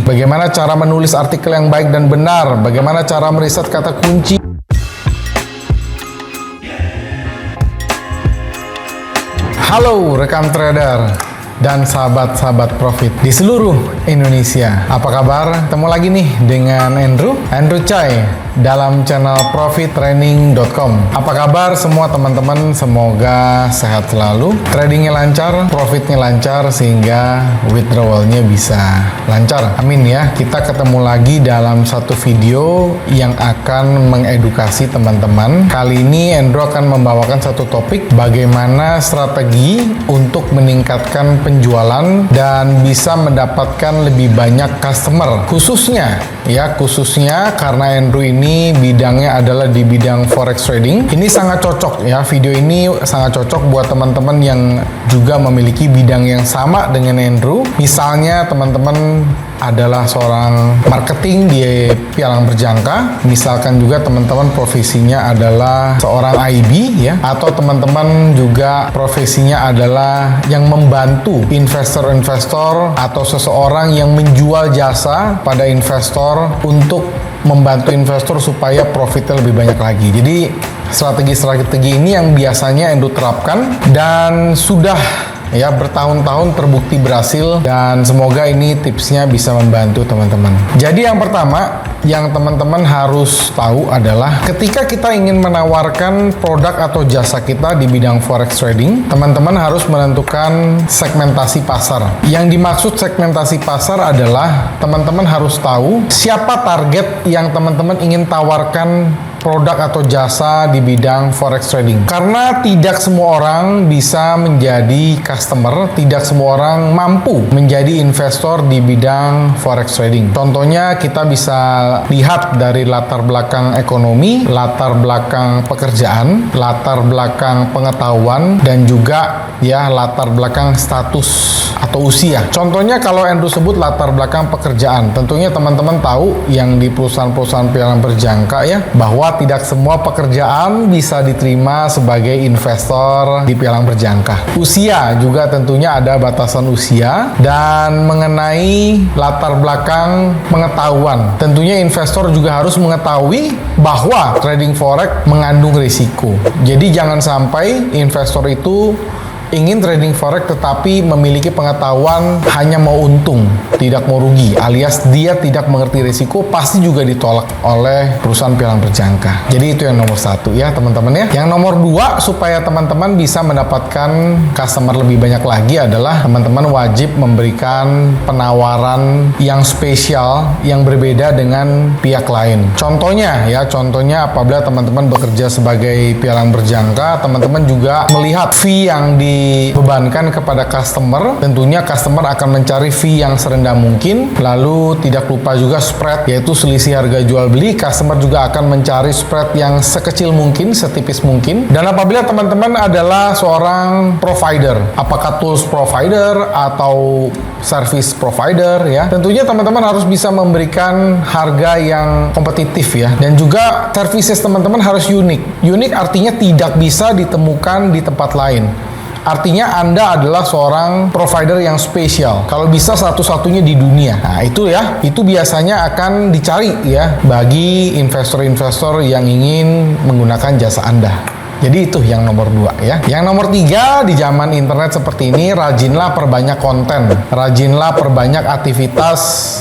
bagaimana cara menulis artikel yang baik dan benar, bagaimana cara meriset kata kunci. Halo rekan trader dan sahabat-sahabat profit di seluruh Indonesia. Apa kabar? Ketemu lagi nih dengan Andrew Chai dalam channel profittraining.com. Apa kabar semua teman-teman? Semoga sehat selalu, tradingnya lancar, profitnya lancar, sehingga withdrawalnya bisa lancar. Amin ya. Kita ketemu lagi dalam satu video yang akan mengedukasi teman-teman. Kali ini Andrew akan membawakan satu topik, bagaimana strategi untuk meningkatkan penjualan dan bisa mendapatkan lebih banyak customer. Khususnya karena Andrew ini bidangnya adalah di bidang forex trading. Ini sangat cocok ya, video ini sangat cocok buat teman-teman yang juga memiliki bidang yang sama dengan Andrew. Misalnya teman-teman adalah seorang marketing di pialang berjangka, misalkan juga teman-teman profesinya adalah seorang IB ya, atau teman-teman juga profesinya adalah yang membantu investor-investor atau seseorang yang menjual jasa pada investor untuk membantu investor supaya profitnya lebih banyak lagi. Jadi strategi-strategi ini yang biasanya Andrew terapkan dan sudah ya bertahun-tahun terbukti berhasil, dan semoga ini tipsnya bisa membantu teman-teman. Jadi yang pertama yang teman-teman harus tahu adalah ketika kita ingin menawarkan produk atau jasa kita di bidang forex trading, teman-teman harus menentukan segmentasi pasar. Yang dimaksud segmentasi pasar adalah teman-teman harus tahu siapa target yang teman-teman ingin tawarkan produk atau jasa di bidang forex trading. Karena tidak semua orang bisa menjadi customer, tidak semua orang mampu menjadi investor di bidang forex trading. Contohnya kita bisa lihat dari latar belakang ekonomi, latar belakang pekerjaan, latar belakang pengetahuan, dan juga ya latar belakang status atau usia. Contohnya kalau Andrew sebut latar belakang pekerjaan, tentunya teman-teman tahu yang di perusahaan-perusahaan pialang berjangka ya, bahwa tidak semua pekerjaan bisa diterima sebagai investor di pialang berjangka. Usia juga tentunya ada batasan usia, dan mengenai latar belakang pengetahuan, tentunya investor juga harus mengetahui bahwa trading forex mengandung risiko. Jadi jangan sampai investor itu ingin trading forex tetapi memiliki pengetahuan hanya mau untung, tidak mau rugi, alias dia tidak mengerti risiko, pasti juga ditolak oleh perusahaan pialang berjangka. Jadi itu yang nomor satu ya teman-teman ya. Yang nomor dua, supaya teman-teman bisa mendapatkan customer lebih banyak lagi adalah teman-teman wajib memberikan penawaran yang spesial, yang berbeda dengan pihak lain. Contohnya apabila teman-teman bekerja sebagai pialang berjangka, teman-teman juga melihat fee yang dibebankan kepada customer. Tentunya customer akan mencari fee yang serendah mungkin, lalu tidak lupa juga spread, yaitu selisih harga jual beli. Customer juga akan mencari spread yang sekecil mungkin, setipis mungkin. Dan apabila teman-teman adalah seorang provider, apakah tools provider atau service provider ya, tentunya teman-teman harus bisa memberikan harga yang kompetitif ya, dan juga services teman-teman harus unik. Unik artinya tidak bisa ditemukan di tempat lain. Artinya Anda adalah seorang provider yang spesial. Kalau bisa satu-satunya di dunia. Nah, itu biasanya akan dicari ya bagi investor-investor yang ingin menggunakan jasa Anda. Jadi itu yang nomor dua ya. Yang nomor tiga, di zaman internet seperti ini, rajinlah perbanyak konten, rajinlah perbanyak aktivitas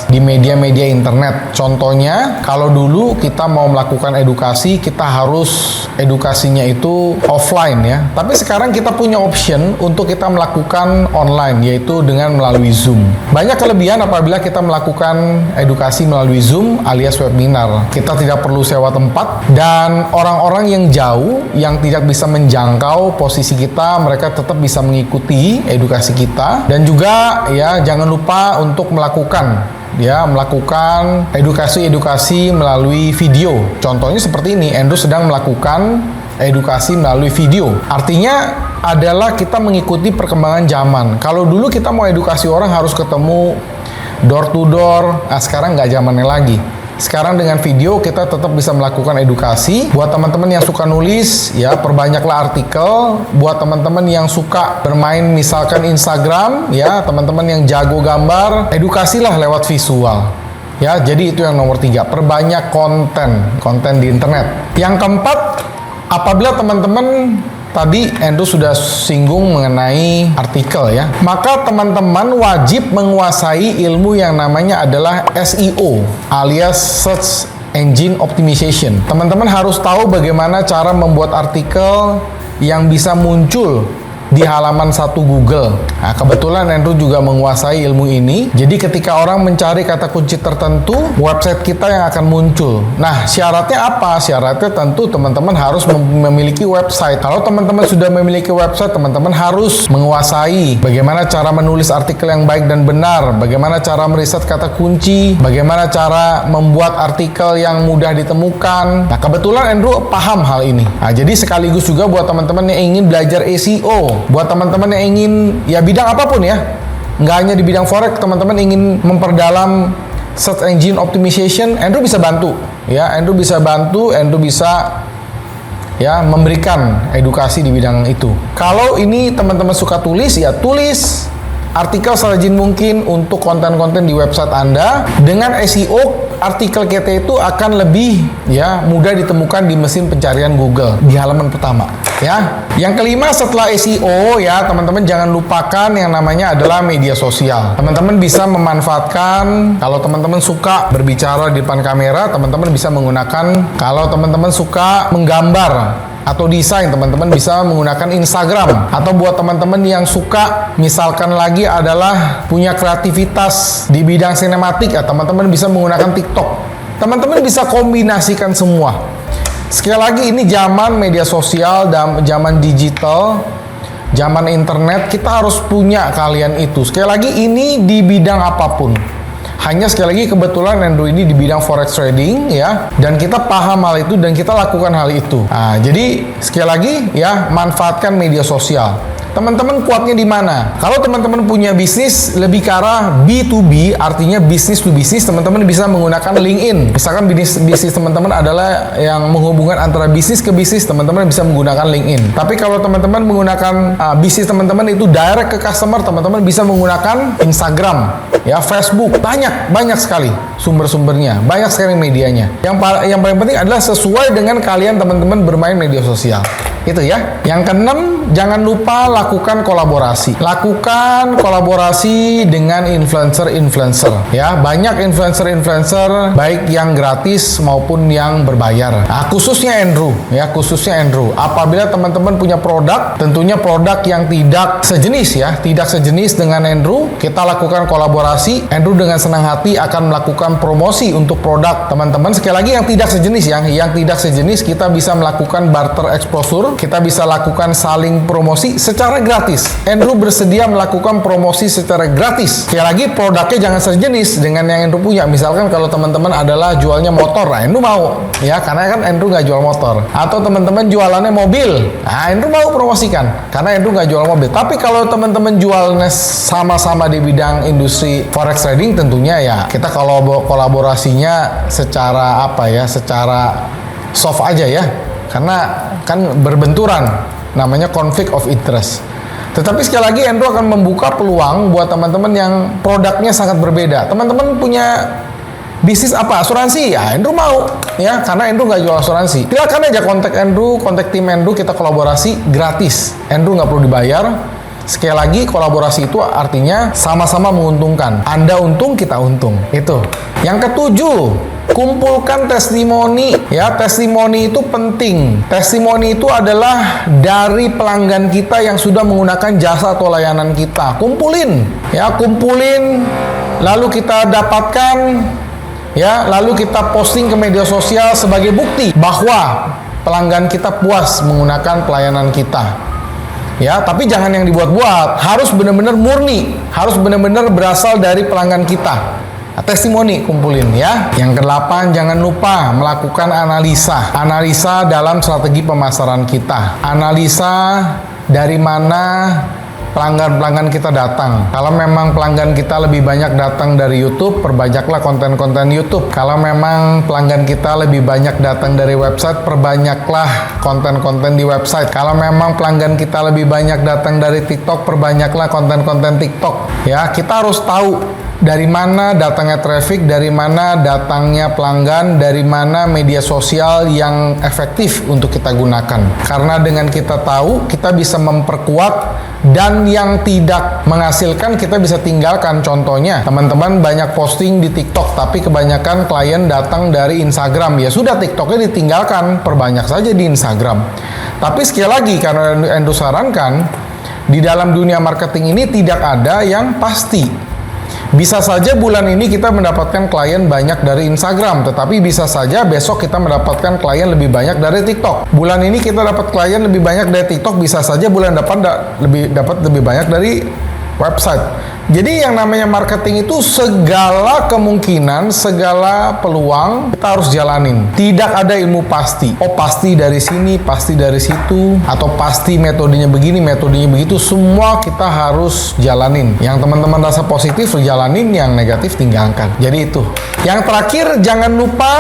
di media-media internet. Contohnya, kalau dulu kita mau melakukan edukasi, kita harus edukasinya itu offline ya. Tapi sekarang kita punya option untuk kita melakukan online, yaitu dengan melalui Zoom. Banyak kelebihan apabila kita melakukan edukasi melalui Zoom alias webinar. Kita tidak perlu sewa tempat, dan orang-orang yang jauh, yang tidak bisa menjangkau posisi kita, mereka tetap bisa mengikuti edukasi kita. Dan juga ya jangan lupa untuk melakukan edukasi melalui video. Contohnya seperti ini, Andrew sedang melakukan edukasi melalui video. Artinya adalah kita mengikuti perkembangan zaman. Kalau dulu kita mau edukasi orang harus ketemu door to door, sekarang nggak zamannya lagi. Sekarang dengan video kita tetap bisa melakukan edukasi. Buat teman-teman yang suka nulis, ya perbanyaklah artikel. Buat teman-teman yang suka bermain misalkan Instagram, ya teman-teman yang jago gambar, edukasilah lewat visual. Ya, jadi itu yang nomor 3, perbanyak konten di internet. Yang keempat, apabila teman-teman tadi Andrew sudah singgung mengenai artikel ya, maka teman-teman wajib menguasai ilmu yang namanya adalah SEO alias Search Engine Optimization. Teman-teman harus tahu bagaimana cara membuat artikel yang bisa muncul di halaman 1 Google. Nah, kebetulan Andrew juga menguasai ilmu ini. Jadi ketika orang mencari kata kunci tertentu, website kita yang akan muncul. Nah, syaratnya apa? Syaratnya tentu teman-teman harus memiliki website. Kalau teman-teman sudah memiliki website, teman-teman harus menguasai bagaimana cara menulis artikel yang baik dan benar, bagaimana cara meriset kata kunci, bagaimana cara membuat artikel yang mudah ditemukan. Nah, kebetulan Andrew paham hal ini. Nah, jadi sekaligus juga buat teman-teman yang ingin belajar SEO, buat teman-teman yang ingin ya bidang apapun ya, nggak hanya di bidang forex, teman-teman ingin memperdalam search engine optimization, Andrew bisa bantu ya, Andrew bisa ya memberikan edukasi di bidang itu. Kalau ini teman-teman suka tulis, ya tulis artikel serajin mungkin untuk konten-konten di website Anda. Dengan SEO, artikel kita itu akan lebih ya mudah ditemukan di mesin pencarian Google di halaman pertama ya. Yang kelima, setelah SEO ya teman-teman jangan lupakan yang namanya adalah media sosial. Teman-teman bisa memanfaatkan, kalau teman-teman suka berbicara di depan kamera, teman-teman bisa menggunakan, kalau teman-teman suka menggambar atau desain, teman-teman bisa menggunakan Instagram. Atau buat teman-teman yang suka misalkan lagi adalah punya kreativitas di bidang sinematik, ya teman-teman bisa menggunakan TikTok. Teman-teman bisa kombinasikan semua. Sekali lagi, ini zaman media sosial dan zaman digital, zaman internet, kita harus punya kalian itu. Sekali lagi, ini di bidang apapun. Hanya sekali lagi kebetulan Andrew ini di bidang forex trading ya, dan kita paham hal itu dan kita lakukan hal itu. Nah, jadi sekali lagi ya, manfaatkan media sosial. Teman-teman kuatnya di mana? Kalau teman-teman punya bisnis lebih ke arah B2B, artinya bisnis to bisnis, teman-teman bisa menggunakan LinkedIn. Misalkan bisnis teman-teman adalah yang menghubungkan antara bisnis ke bisnis, teman-teman bisa menggunakan LinkedIn. Tapi kalau teman-teman menggunakan bisnis teman-teman itu direct ke customer, teman-teman bisa menggunakan Instagram, ya Facebook. Banyak sekali sumber-sumbernya, banyak sekali medianya. Yang paling penting adalah sesuai dengan kalian teman-teman bermain media sosial. Itu ya. Yang keenam, jangan lupa lakukan kolaborasi. Lakukan kolaborasi dengan influencer-influencer ya. Banyak influencer-influencer baik yang gratis maupun yang berbayar. Nah, khususnya Andrew ya, khususnya Andrew. Apabila teman-teman punya produk, tentunya produk yang tidak sejenis ya, tidak sejenis dengan Andrew, kita lakukan kolaborasi. Andrew dengan senang hati akan melakukan promosi untuk produk teman-teman. Sekali lagi, yang tidak sejenis ya, yang tidak sejenis kita bisa melakukan barter exposure. Kita bisa lakukan saling promosi secara gratis. Andrew bersedia melakukan promosi secara gratis. Sekali lagi, produknya jangan sejenis dengan yang Andrew punya. Misalkan kalau teman-teman adalah jualnya motor, nah Andrew mau ya, karena kan Andrew nggak jual motor. Atau teman-teman jualannya mobil, nah Andrew mau promosikan karena Andrew nggak jual mobil. Tapi kalau teman-teman jualnya sama-sama di bidang industri forex trading, tentunya ya kita kalau kolaborasinya secara apa ya, secara soft aja ya, karena kan berbenturan, namanya conflict of interest. Tetapi sekali lagi, Andrew akan membuka peluang buat teman-teman yang produknya sangat berbeda. Teman-teman punya bisnis apa? Asuransi? Ya, Andrew mau ya, karena Andrew nggak jual asuransi. Silakan aja kontak Andrew, kontak tim Andrew, kita kolaborasi gratis. Andrew nggak perlu dibayar. Sekali lagi, kolaborasi itu artinya sama-sama menguntungkan. Anda untung, kita untung. Itu. Yang ketujuh, kumpulkan testimoni ya. Testimoni itu penting. Testimoni itu adalah dari pelanggan kita yang sudah menggunakan jasa atau layanan kita. Kumpulin ya, kumpulin, lalu kita dapatkan ya, lalu kita posting ke media sosial sebagai bukti bahwa pelanggan kita puas menggunakan pelayanan kita. Ya, tapi jangan yang dibuat-buat, harus benar-benar murni, harus benar-benar berasal dari pelanggan kita. Nah, testimoni kumpulin ya. Yang kedelapan, jangan lupa melakukan analisa dalam strategi pemasaran kita. Analisa dari mana pelanggan-pelanggan kita datang. Kalau memang pelanggan kita lebih banyak datang dari YouTube, perbanyaklah konten-konten YouTube. Kalau memang pelanggan kita lebih banyak datang dari website, perbanyaklah konten-konten di website. Kalau memang pelanggan kita lebih banyak datang dari TikTok, perbanyaklah konten-konten TikTok. Ya, kita harus tahu dari mana datangnya traffic, dari mana datangnya pelanggan, dari mana media sosial yang efektif untuk kita gunakan. Karena dengan kita tahu, kita bisa memperkuat, dan yang tidak menghasilkan kita bisa tinggalkan. Contohnya, teman-teman banyak posting di TikTok, tapi kebanyakan klien datang dari Instagram. Ya sudah, TikToknya ditinggalkan, perbanyak saja di Instagram. Tapi sekali lagi, karena Andrew sarankan, di dalam dunia marketing ini tidak ada yang pasti. Bisa saja bulan ini kita mendapatkan klien banyak dari Instagram, tetapi bisa saja besok kita mendapatkan klien lebih banyak dari TikTok. Bulan ini kita dapat klien lebih banyak dari TikTok, bisa saja bulan depan dapat lebih banyak dari website. Jadi yang namanya marketing itu segala kemungkinan, segala peluang kita harus jalanin. Tidak ada ilmu pasti. Oh, pasti dari sini, pasti dari situ, atau pasti metodenya begini, metodenya begitu. Semua kita harus jalanin. Yang teman-teman rasa positif jalanin, yang negatif tinggalkan. Jadi itu. Yang terakhir, jangan lupa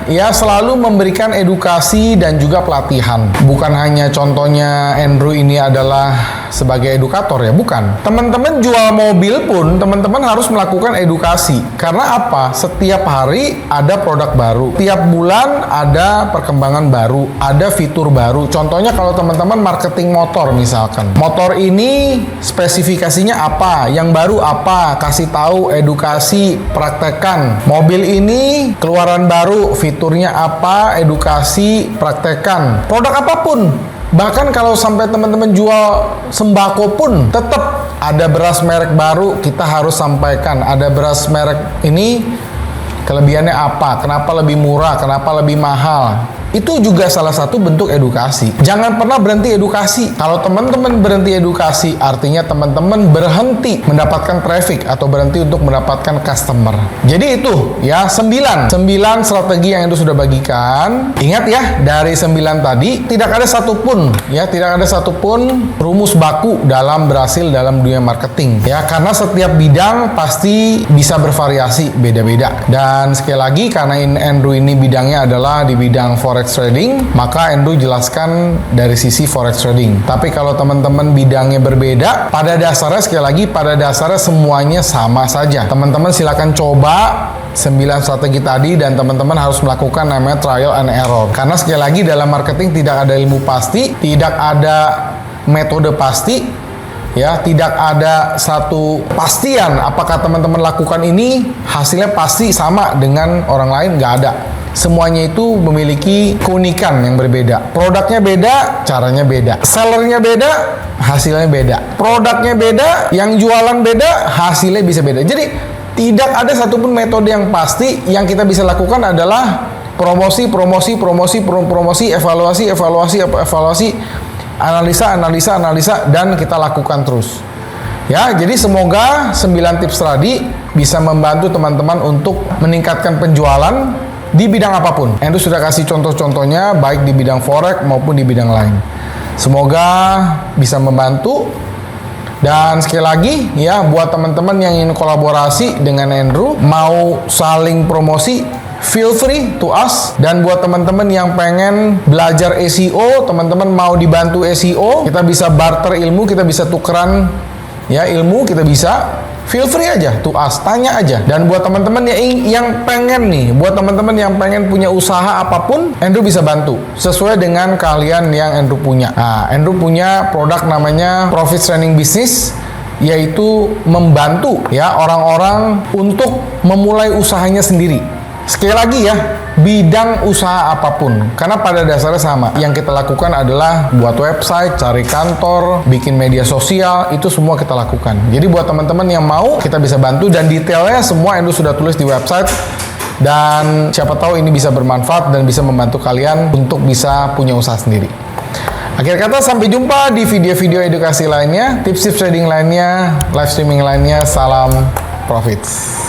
ya selalu memberikan edukasi dan juga pelatihan. Bukan hanya contohnya Andrew ini adalah sebagai edukator ya, bukan. Teman-teman jual mobil pun teman-teman harus melakukan edukasi. Karena apa? Setiap hari ada produk baru. Tiap bulan ada perkembangan baru, ada fitur baru. Contohnya kalau teman-teman marketing motor misalkan. Motor ini spesifikasinya apa? Yang baru apa? Kasih tahu, edukasi, praktekkan. Mobil ini keluaran baru, fiturnya apa? Edukasi, praktekkan. Produk apapun. Bahkan kalau sampai teman-teman jual sembako pun tetap ada beras merek baru, kita harus sampaikan. Ada beras merek ini kelebihannya apa, kenapa lebih murah, kenapa lebih mahal. Itu juga salah satu bentuk edukasi. Jangan pernah berhenti edukasi. Kalau teman-teman berhenti edukasi, artinya teman-teman berhenti mendapatkan traffic atau berhenti untuk mendapatkan customer. Jadi itu ya 9 strategi yang itu sudah bagikan. Ingat ya, dari 9 tadi tidak ada satupun rumus baku dalam berhasil dalam dunia marketing. Ya, karena setiap bidang pasti bisa bervariasi beda-beda. Dan sekali lagi, karena Andrew ini bidangnya adalah di bidang forex trading, maka Andrew jelaskan dari sisi forex trading. Tapi kalau teman-teman bidangnya berbeda, pada dasarnya sekali lagi, pada dasarnya semuanya sama saja. Teman-teman silakan coba 9 strategi tadi, dan teman-teman harus melakukan namanya trial and error. Karena sekali lagi dalam marketing tidak ada ilmu pasti, tidak ada metode pasti, ya, tidak ada satu pastian apakah teman-teman lakukan ini hasilnya pasti sama dengan orang lain, nggak ada. Semuanya itu memiliki keunikan yang berbeda. Produknya beda, caranya beda. Sellernya beda, hasilnya beda. Produknya beda, yang jualan beda, hasilnya bisa beda. Jadi tidak ada satupun metode yang pasti. Yang kita bisa lakukan adalah promosi, evaluasi, analisa, dan kita lakukan terus. Ya, jadi semoga 9 tips tadi bisa membantu teman-teman untuk meningkatkan penjualan di bidang apapun. Andrew sudah kasih contoh-contohnya baik di bidang forex maupun di bidang lain. Semoga bisa membantu. Dan sekali lagi ya, buat teman-teman yang ingin kolaborasi dengan Andrew, mau saling promosi, feel free to us. Dan buat teman-teman yang pengen belajar SEO, teman-teman mau dibantu SEO, kita bisa barter ilmu, kita bisa tukeran ya ilmu, kita bisa. Feel free aja to us, tanya aja. Dan buat teman-teman yang pengen nih, buat teman-teman yang pengen punya usaha apapun, Andrew bisa bantu sesuai dengan keahlian yang Andrew punya. Nah, Andrew punya produk namanya Profit Training Business, yaitu membantu ya orang-orang untuk memulai usahanya sendiri. Sekali lagi ya, bidang usaha apapun, karena pada dasarnya sama. Yang kita lakukan adalah buat website, cari kantor, bikin media sosial, itu semua kita lakukan. Jadi buat teman-teman yang mau, kita bisa bantu, dan detailnya semua Andrew sudah tulis di website. Dan siapa tahu ini bisa bermanfaat dan bisa membantu kalian untuk bisa punya usaha sendiri. Akhir kata, sampai jumpa di video-video edukasi lainnya, tips-tips trading lainnya, live streaming lainnya. Salam profits.